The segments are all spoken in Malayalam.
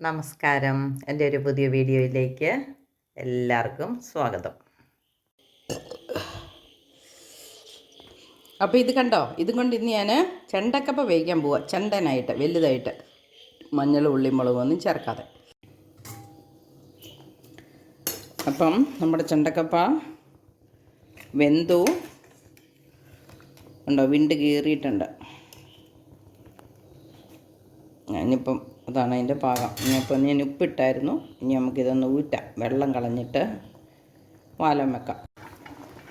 നമസ്കാരം. എൻ്റെ ഒരു പുതിയ വീഡിയോയിലേക്ക് എല്ലാവർക്കും സ്വാഗതം. അപ്പോൾ ഇത് കണ്ടോ, ഇതും കൊണ്ട് ഇന്ന് ഞാൻ ചെണ്ടക്കപ്പ വേവിക്കാൻ പോവുക. ചെണ്ടനായിട്ട് വലുതായിട്ട് മഞ്ഞൾ ഉള്ളി മുളകൊന്നും ചേർക്കാതെ. അപ്പം നമ്മുടെ ചെണ്ടക്കപ്പ വെന്തു ഉണ്ടോ, വിണ്ട് കീറിയിട്ടുണ്ട്. ഞാനിപ്പം അതാണ് അതിൻ്റെ പാകം. ഇനിയിപ്പോൾ ഞാൻ ഉപ്പിട്ടായിരുന്നു. ഇനി നമുക്കിതൊന്ന് ഊറ്റാം. വെള്ളം കളഞ്ഞിട്ട് വാലം വെക്കാം.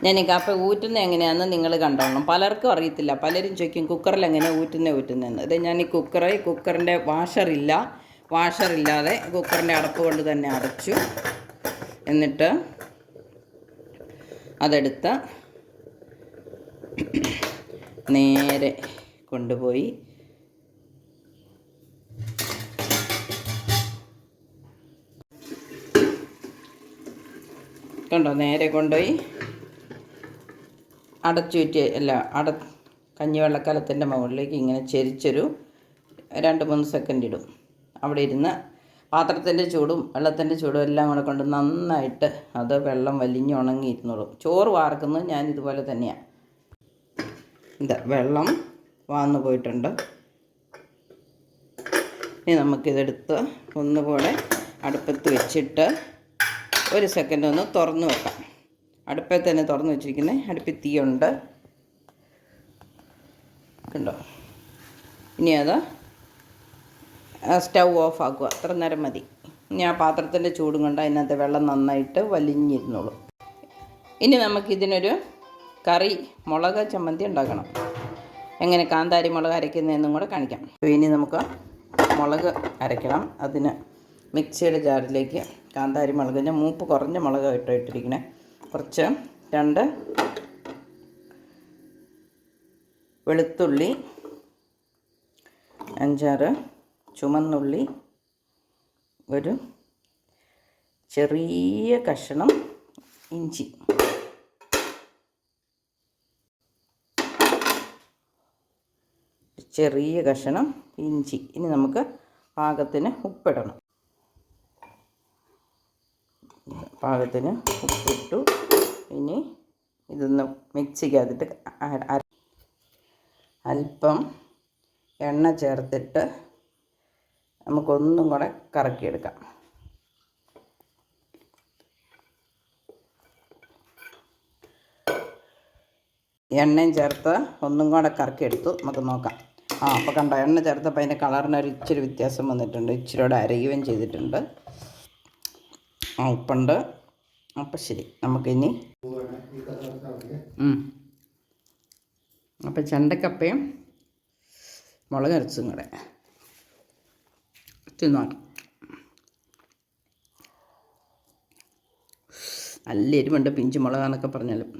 ഞാൻ ഈ കപ്പ ഊറ്റുന്നത് എങ്ങനെയാണെന്ന് നിങ്ങൾ കണ്ടോളണം. പലർക്കും അറിയത്തില്ല. പലരും ചോദിക്കും കുക്കറിൽ എങ്ങനെയാണ് ഊറ്റുന്നതെന്ന്. ഇത് ഞാൻ ഈ കുക്കറിൻ്റെ വാഷറില്ലാതെ കുക്കറിൻ്റെ അടപ്പ് കൊണ്ട് തന്നെ അടച്ചു. എന്നിട്ട് അതെടുത്ത് നേരെ കൊണ്ടുപോയി കണ്ടോ, നേരെ കൊണ്ടുപോയി അടച്ചുറ്റി കഞ്ഞിവെള്ളക്കലത്തിൻ്റെ മുകളിലേക്ക് ഇങ്ങനെ ചെരിച്ചൊരു 2-3 സെക്കൻഡ് ഇടും. അവിടെ ഇരുന്ന് പാത്രത്തിൻ്റെ ചൂടും വെള്ളത്തിൻ്റെ ചൂടും എല്ലാം കൂടെ കൊണ്ട് നന്നായിട്ട് അത് വെള്ളം വലിഞ്ഞ് ഉണങ്ങിയിരുന്നുള്ളൂ. ചോറ് വാർക്കുന്നത് ഞാൻ ഇതുപോലെ തന്നെയാണ്. വെള്ളം വാർന്നു പോയിട്ടുണ്ട്. ഇനി നമുക്കിതെടുത്ത് ഒന്നുകൂടെ അടുപ്പത്ത് വെച്ചിട്ട് 1 സെക്കൻഡ് ഒന്ന് തുറന്ന് വെക്കാം. അടുപ്പിൽ തന്നെ തുറന്ന് വെച്ചിരിക്കുന്നത്. അടുപ്പിൽ തീയുണ്ട് കണ്ടോ. ഇനി അത് സ്റ്റൗ ഓഫ് ആക്കുക. അത്ര നേരം മതി. ഇനി ആ പാത്രത്തിൻ്റെ ചൂടും കൊണ്ട് അതിനകത്ത് വെള്ളം നന്നായിട്ട് വലിഞ്ഞിരുന്നുള്ളൂ. ഇനി നമുക്കിതിനൊരു കറി മുളക് ചമ്മന്തി ഉണ്ടാക്കണം. എങ്ങനെ കാന്താരി മുളക് അരയ്ക്കുന്നതെന്നും കൂടെ കാണിക്കാം. ഇനി നമുക്ക് മുളക് അരയ്ക്കണം. അതിന് മിക്സിയുടെ ജാറിലേക്ക് കാന്താരി മുളക്, ഞാൻ മൂപ്പ് കുറഞ്ഞ മുളക് ഇട്ടിരിക്കണേ. കുറച്ച് 2 വെളുത്തുള്ളി, 5-6 ചുമന്നുള്ളി, ഒരു ചെറിയ കഷ്ണം ഇഞ്ചി, ഇനി നമുക്ക് പാകത്തിന് ഉപ്പിടണം. പാകത്തിന് ഉപ്പിട്ടു. ഇനി ഇതൊന്ന് മിക്സിക്കകത്തിട്ട് അല്പം എണ്ണ ചേർത്തിട്ട് നമുക്കൊന്നും കൂടെ കറക്കിയെടുക്കാം. എണ്ണയും ചേർത്ത് ഒന്നും കൂടെ കറക്കിയെടുത്തു. നമുക്ക് നോക്കാം. അപ്പോൾ കണ്ടോ, എണ്ണ ചേർത്തപ്പോൾ അതിൻ്റെ കളറിനൊരു ഇച്ചിരി വ്യത്യാസം വന്നിട്ടുണ്ട്. ഇച്ചിരിയോടെ അരയുകയും ചെയ്തിട്ടുണ്ട്. ഉപ്പുണ്ട്. അപ്പം ശരി, നമുക്കിനി അപ്പം ചെണ്ടക്കപ്പയും മുളക് അരച്ചും കൂടെ തിന്നാണ്. നല്ല എരിവുണ്ട്. പിഞ്ച് മുളകാന്നൊക്കെ പറഞ്ഞാലും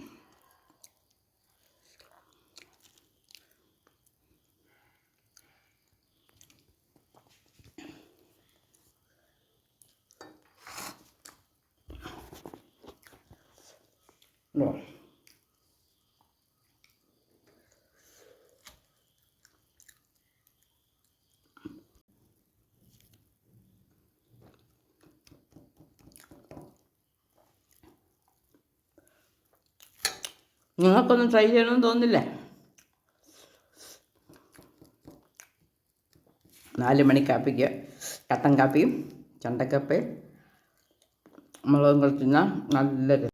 നിങ്ങൾക്കൊന്നും ട്രൈ ചെയ്യണമെന്ന് തോന്നില്ലേ? 4 മണി കാപ്പിക്ക് കട്ടൻ കാപ്പിയും ചെണ്ടക്കപ്പയും മുളകും കളിക്കുന്ന നല്ലൊരു